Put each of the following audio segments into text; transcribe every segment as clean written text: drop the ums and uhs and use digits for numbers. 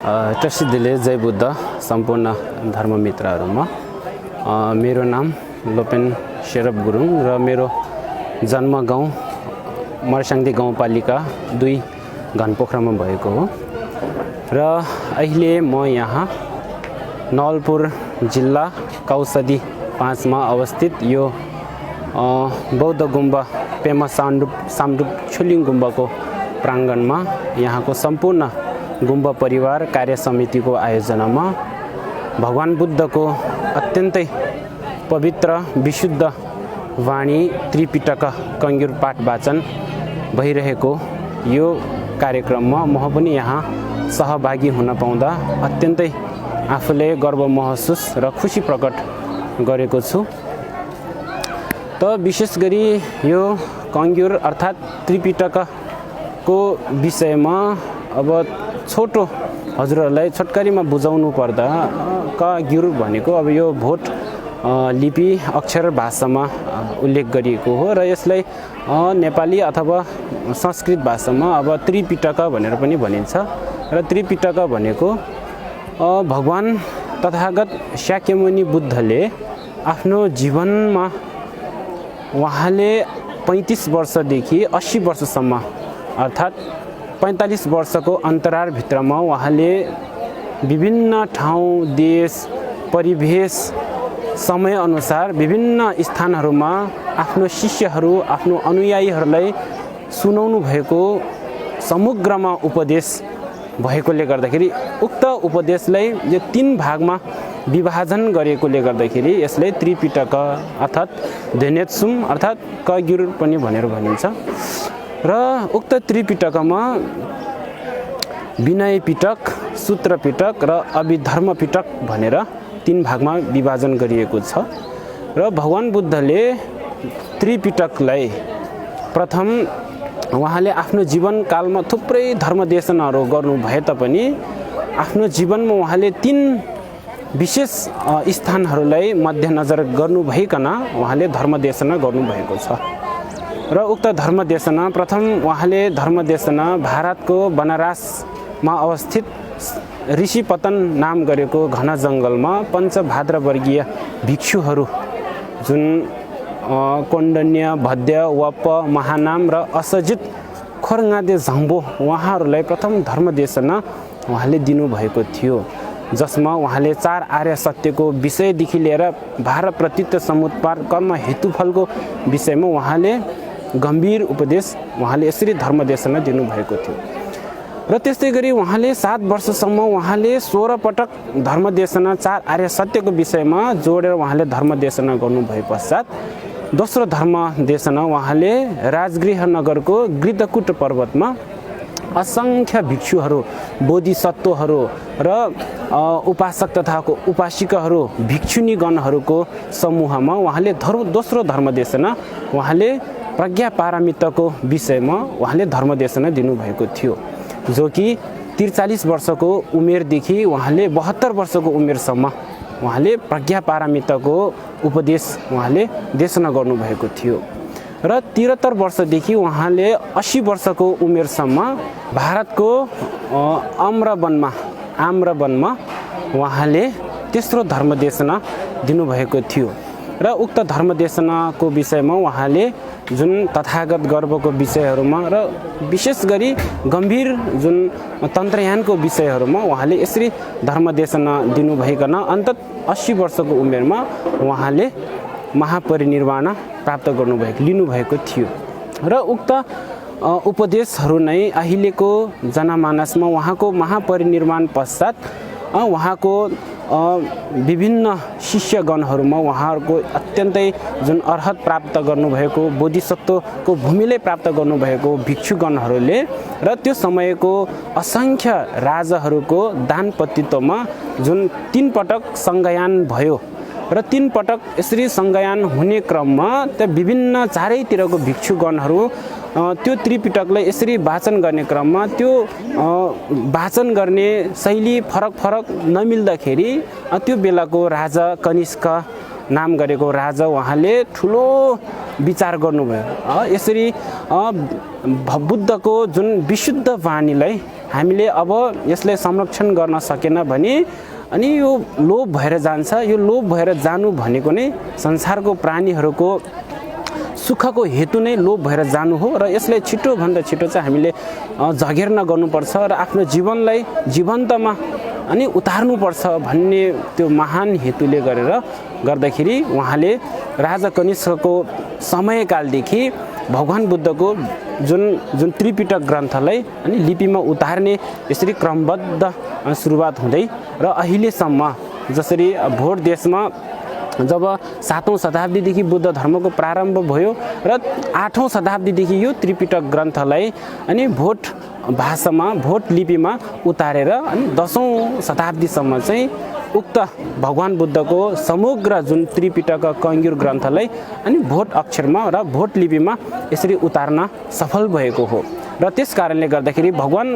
प्रसिद्धिले जय बुद्ध सम्पूर्ण धर्ममित्रहरूमा मेरो नाम लोपेन शेरप गुरुङ र मेरो जन्म गाउँ मर्स्याङ्दी गाउँपालिका 2 घनपोखरामा भएको हो र अहिले म यहाँ नवलपुर जिल्ला कौसदी 5 मा अवस्थित यो बौद्ध गुम्बा पेमा सामडुप छुलिङ गुम्बाको प्राङ्गणमा यहाँको सम्पूर्ण गुम्बा परिवार कार्य समितिको आयोजनामा भगवान बुद्धको अत्यन्तै पवित्र विशुद्ध वाणी त्रिपिटक कङ्ग्युर पाठ वाचन भइरहेको यो कार्यक्रममा म पनि यहाँ सहभागी हुन पाउँदा अत्यन्तै आफूले गर्व महसुस र खुसी प्रकट गरेको छु। त विशेष गरी यो कङ्ग्युर अर्थात् त्रिपिटकको विषयमा अब छोटो हजुरहरूलाई छोटकरीमा बुझाउनु पर्दा कग्युर भनेको अब यो भोट लिपि अक्षर भाषामा उल्लेख गरिएको हो र यसलाई नेपाली अथवा संस्कृत भाषामा अब त्रिपिटक भनेर पनि भनिन्छ र त्रिपिटक भनेको भगवान तथागत शाक्यमुनि बुद्धले आफ्नो जीवनमा उहाँले 35 वर्षदेखि 80 वर्षसम्म अर्थात् 45 वर्षको अन्तरालभित्रमा उहाँले विभिन्न ठाउँ देश परिवेश समयअनुसार विभिन्न स्थानहरूमा आफ्नो शिष्यहरू आफ्नो अनुयायीहरूलाई सुनाउनु भएको समग्रमा उपदेश भएकोले गर्दाखेरि उक्त उपदेशलाई यो 3 भागमा विभाजन गरेकोले गर्दाखेरि यसलाई त्रिपिटक अर्थात् ध्यनेत्सुम अर्थात् कग्युर पनि भनेर भनिन्छ र उक्त त्रिपिटकमा विनय पिटक सूत्र पिटक र अभिधर्म पिटक भनेर 3 भागमा विभाजन गरिएको छ र भगवान बुद्धले त्रिपिटकलाई प्रथम उहाँले आफ्नो जीवनकालमा थुप्रै धर्मदेशनाहरू गर्नु भए तापनि आफ्नो जीवनमा उहाँले 3 विशेष स्थानहरूलाई मध्यनजर गर्नु भइकन उहाँले धर्मदेशना गर्नुभएको छ र उक्त धर्मदेशना प्रथम उहाँले धर्मदेशना भारतको बनारसमा अवस्थित ऋषिपतन नाम गरेको घना जङ्गलमा पञ्चभाद्रवर्गीय भिक्षुहरू जुन कौण्डन्य भद्य वप महानाम र असजित खोरङ्गादे झम्बो उहाँहरूलाई प्रथम धर्मदेशना उहाँले दिनुभएको थियो जसमा उहाँले 4 आर्य सत्यको विषयदेखि लिएर भार प्रतित्व समुत्पाद कर्म हेतुफलको विषयमा उहाँले गम्भीर उपदेश उहाँले यसरी धर्मदेशना दिनुभएको थियो र त्यस्तै गरी उहाँले 7 वर्षसम्म उहाँले 16 पटक धर्मदेशना 4 आर्य सत्यको विषयमा जोडेर उहाँले धर्मदेशना गर्नुभए पश्चात दोस्रो धर्मदेशना उहाँले राजगृह नगरको गृद्धकुट पर्वतमा असङ्ख्य भिक्षुहरू बोधिसत्वहरू र उपासक तथा उपासिकाहरू भिक्षुनीगणहरूको समूहमा उहाँले दोस्रो धर्मदेशना उहाँले प्रज्ञा पारमितको विषयमा उहाँले धर्मदेशना दिनुभएको थियो जो कि 43 वर्षको उमेरदेखि उहाँले 72 वर्षको उमेरसम्म उहाँले प्रज्ञा पारमितको उपदेश उहाँले देशना गर्नुभएको थियो र 73 वर्षदेखि उहाँले 80 वर्षको उमेरसम्म भारतको आम्रवनमा उहाँले तेस्रो धर्मदेशना दिनुभएको थियो र उक्त धर्मदेशनाको विषयमा उहाँले जुन तथागत गर्वको विषयहरूमा र विशेष गरी गम्भीर जुन तन्त्रयानको विषयहरूमा उहाँले यसरी धर्मदेशना दिनुभइकन अन्तत 80 वर्षको उमेरमा उहाँले महापरिनिर्वाण प्राप्त लिनुभएको थियो र उक्त उपदेशहरू नै अहिलेको जनमानसमा उहाँको महापरिनिर्वाण पश्चात उहाँको विभिन्न शिष्यगणहरूमा उहाँहरूको अत्यन्तै जुन अर्हत प्राप्त गर्नुभएको बोधिसत्वको भूमिले प्राप्त गर्नुभएको भिक्षुगणहरूले र त्यो समयको असङ्ख्य राजाहरूको दानपतित्वमा जुन 3 पटक सङ्घयान भयो र 3 पटक यसरी सङ्घयान हुने क्रममा त्यो विभिन्न चारैतिरको भिक्षुगणहरू त्यो त्रिपिटकलाई यसरी वाचन गर्ने क्रममा त्यो वाचन गर्ने शैली फरक नमिल्दाखेरि त्यो बेलाको राजा कनिष्क नाम गरेको राजा उहाँले ठुलो विचार गर्नुभयो। यसरी बुद्धको जुन विशुद्ध वाणीलाई हामीले अब यसलाई संरक्षण गर्न सकेन भने अनि यो लोप भएर जान्छ। यो लोप भएर जानु भनेको नै संसारको प्राणीहरूको सुखको हेतु नै लोप भएर जानु हो र यसलाई छिटोभन्दा छिटो चाहिँ हामीले झगेर्न गर्नुपर्छ र आफ्नो जीवनलाई जीवन्तमा अनि उतार्नुपर्छ भन्ने त्यो महान हेतुले गर्दाखेरि उहाँले राजा कनिष्कको समयकालदेखि भगवान बुद्धको जुन त्रिपिटक ग्रन्थलाई अनि लिपिमा उतार्ने यसरी क्रमबद्ध सुरुवात हुँदै र अहिलेसम्म जसरी भोट देशमा जब 7औं शताब्दीदेखि बुद्ध धर्मको प्रारम्भ भयो र 8औं शताब्दीदेखि यो त्रिपिटक ग्रन्थलाई अनि भोट भाषामा भोट लिपिमा उतारेर अनि 10औं शताब्दीसम्म चाहिँ उक्त भगवान बुद्धको समग्र जुन त्रिपिटक कङ्ग्युर ग्रन्थलाई अनि भोट अक्षरमा र भोट लिपिमा यसरी उतार्न सफल भएको हो। र त्यस कारणले गर्दाखेरि भगवान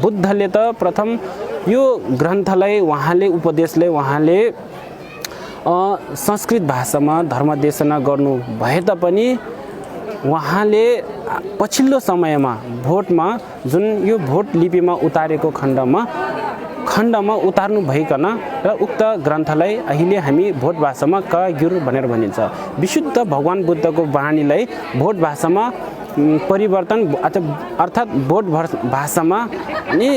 बुद्धले त प्रथम यो ग्रन्थलाई उहाँले उपदेशले उहाँले संस्कृत भाषामा धर्मदेशना गर्नु भए तापनि उहाँले पछिल्लो समयमा भोटमा जुन यो भोट लिपिमा उतारेको खण्डमा उतार्नु भइकन र उक्त ग्रन्थलाई अहिले हामी भोट भाषामा कग्युर भनेर भनिन्छ। विशुद्ध भगवान बुद्धको वाणीलाई भोट भाषामा परिवर्तन अर्थात् भोट भाषामा अनि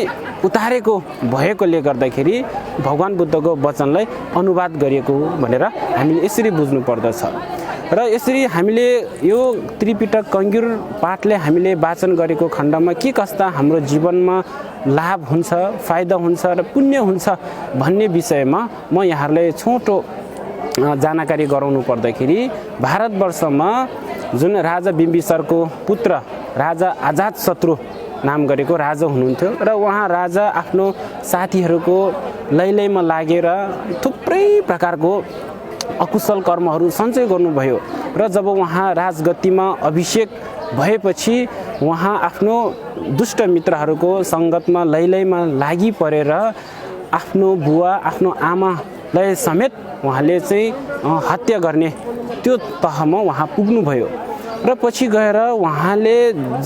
उतारेको भएकोले गर्दाखेरि भगवान बुद्धको वचनलाई अनुवाद गरिएको भनेर हामीले यसरी बुझ्नु पर्दछ। र यसरी हामीले यो त्रिपिटक कङ्ग्युर पाठले हामीले वाचन गरेको खण्डमा के कस्ता हाम्रो जीवनमा लाभ हुन्छ, फाइदा हुन्छ र पुण्य हुन्छ भन्ने विषयमा म यहाँहरूलाई छोटो जानकारी गराउनु पर्दाखेरि भारतवर्षमा जुन राजा बिम्बिसारको पुत्र राजा अजातशत्रु नाम गरेको राजा हुनुहुन्थ्यो र उहाँ राजा आफ्नो साथीहरूको लैलैमा लागेर थुप्रै प्रकारको अकुशल कर्महरू सञ्चय गर्नुभयो र जब उहाँ राजगद्दीमा अभिषेक भएपछि उहाँ आफ्नो दुष्ट मित्रहरूको सङ्गतमा लैलैमा लागि परेर आफ्नो बुवा आफ्नो आमालाई समेत उहाँले चाहिँ हत्या गर्ने त्यो तहमा उहाँ पुग्नुभयो र पछि गएर उहाँले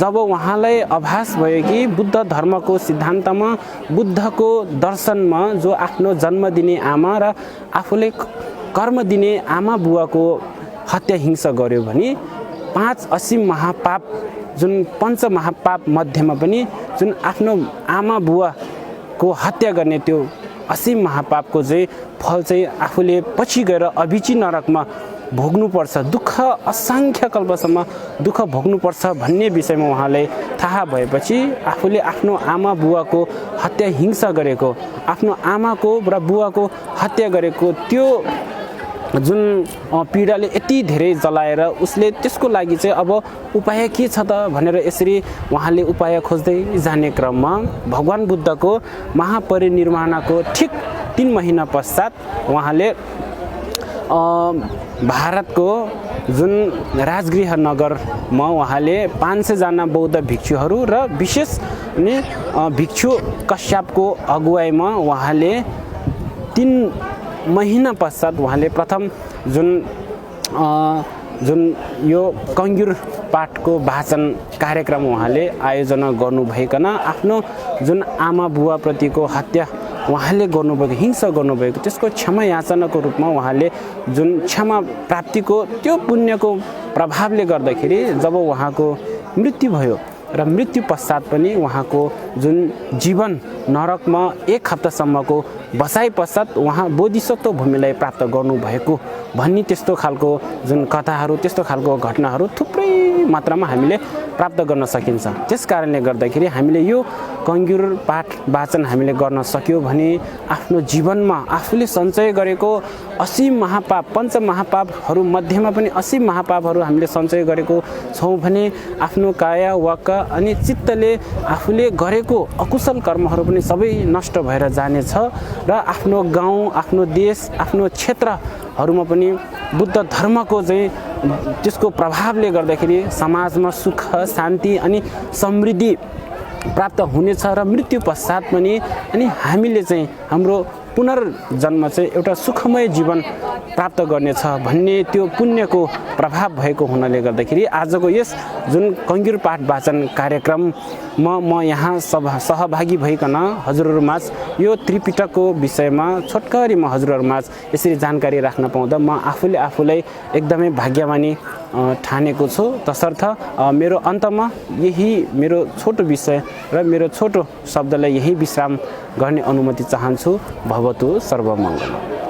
जब उहाँलाई आभास भयो कि बुद्ध धर्मको सिद्धान्तमा बुद्धको दर्शनमा जो आफ्नो जन्म दिने आमा र आफूले कर्म दिने आमा बुवाको हत्या हिंसा गर्यो भने 5 असीम महापाप जुन पञ्च महापाप मध्येमा पनि जुन आफ्नो आमा बुवाको हत्या गर्ने त्यो असीम महापापको चाहिँ फल चाहिँ आफूले पछि गएर अभिची नरकमा भोग्नुपर्छ, दुःख असङ्ख्य कल्पसम्म दुःख भोग्नुपर्छ भन्ने विषयमा उहाँलाई थाहा भएपछि आफूले आफ्नो आमा बुवाको हत्या हिंसा गरेको, आफ्नो आमाको र बुवाको हत्या गरेको त्यो जुन पीडाले यति धेरै जलाएर उसले त्यसको लागि चाहिँ अब उपाय के छ त भनेर यसरी उहाँले उपाय खोज्दै जाने क्रममा भगवान बुद्धको महापरिनिर्वाणको ठिक 3 महिना पश्चात उहाँले भारतको जुन राजगृह नगरमा उहाँले 500 जना बौद्ध भिक्षुहरू र विशेष अनि भिक्षु कश्यपको अगुवाईमा उहाँले 3 महिना पश्चात उहाँले प्रथम जुन यो कङ्ग्युर पाठको वाचन कार्यक्रम उहाँले आयोजना गर्नुभइकन आफ्नो जुन आमा बुवा प्रतिको हत्या उहाँले गर्नुभएको हिंसा गर्नुभएको त्यसको क्षमा याचनाको रूपमा उहाँले जुन क्षमा प्राप्तिको त्यो पुण्यको प्रभावले गर्दाखेरि जब उहाँको मृत्यु भयो र मृत्यु पश्चात पनि उहाँको जुन जीवन नरकमा 1 हप्तासम्मको बसाइ पश्चात उहाँ बोधिसत्व भूमिलाई प्राप्त गर्नुभएको भन्ने त्यस्तो खालको जुन कथाहरू त्यस्तो खालको घटनाहरू थुप्रै मात्रामा हामीले प्राप्त गर्न सकिन्छ। त्यस कारणले गर्दाखेरि हामीले यो कङ्ग्युर पाठ वाचन हामीले गर्न सक्यौँ भने आफ्नो जीवनमा आफूले सञ्चय गरेको असीम महापाप पञ्च महापापहरू मध्येमा पनि असीम महापापहरू हामीले सञ्चय गरेको छौँ भने आफ्नो काया वाक् अनि चित्तले आफूले गरेको अकुशल कर्महरू पनि सबै नष्ट भएर जानेछ र आफ्नो गाउँ, आफ्नो देश, आफ्नो क्षेत्रहरूमा पनि बुद्ध धर्मको चाहिँ त्यसको प्रभावले गर्दाखेरि समाजमा सुख, शान्ति अनि समृद्धि प्राप्त हुनेछ र मृत्यु पश्चात पनि अनि हामीले चाहिँ हाम्रो पुनर्जन्म चाहिँ एउटा सुखमय जीवन प्राप्त गर्नेछ भन्ने त्यो पुण्यको प्रभाव भएको हुनाले गर्दाखेरि आजको यस जुन कङ्गिर पाठ वाचन कार्यक्रममा म यहाँ सहभागी भइकन हजुरहरूमाझ यो त्रिपिटकको विषयमा छोटकरी म हजुरहरूमाझ यसरी जानकारी राख्न पाउँदा म आफूलाई एकदमै भाग्यमानी ठानेको छु। तसर्थ मेरो अन्तमा यही मेरो छोटो विषय र मेरो छोटो शब्दलाई यही विश्राम गर्ने अनुमति चाहन्छु। भवतु सर्वमङ्गलम्।